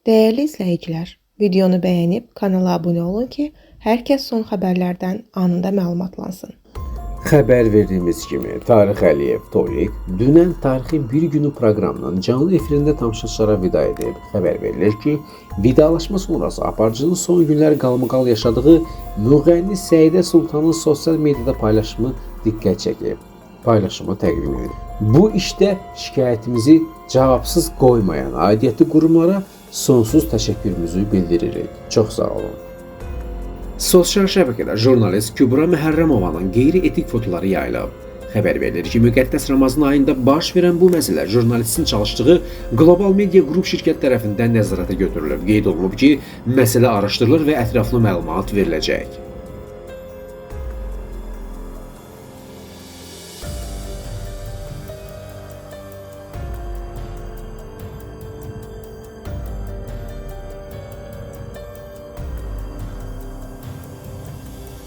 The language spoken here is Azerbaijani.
Değerli izləyicilər, videonu bəyənib kanala abunə olun ki, hər kəs son xəbərlərdən anında məlumatlansın. Xəbər verdiyimiz kimi, Tarix Əliyev Tolik dünən Tarixin bir günü proqramının canlı efirində tamaşaçılara vida edib. Xəbər verilir ki, vidalaşma sonrası aparıcının son günlər qalmaqal yaşadığı müğənni Səidə Sultanın sosial mediada paylaşımı diqqət çəkib. Paylaşımı təqdim edir. Bu işdə şikayətimizi cavabsız qoymayan aidiyyatlı qurumlara sonsuz təşəkkürümüzü bildiririk. Çox sağ olun. Sosial şəbəkədə jurnalist Kübra Məhərrəmovanın qeyri-etik fotoları yayılıb. Xəbər verilir ki, müqəddəs Ramazan ayında baş verən bu məsələ jurnalistin çalışdığı Global Media Group şirkət tərəfindən nəzarətə götürülüb. Qeyd olunub ki, məsələ araşdırılır və ətraflı məlumat veriləcək.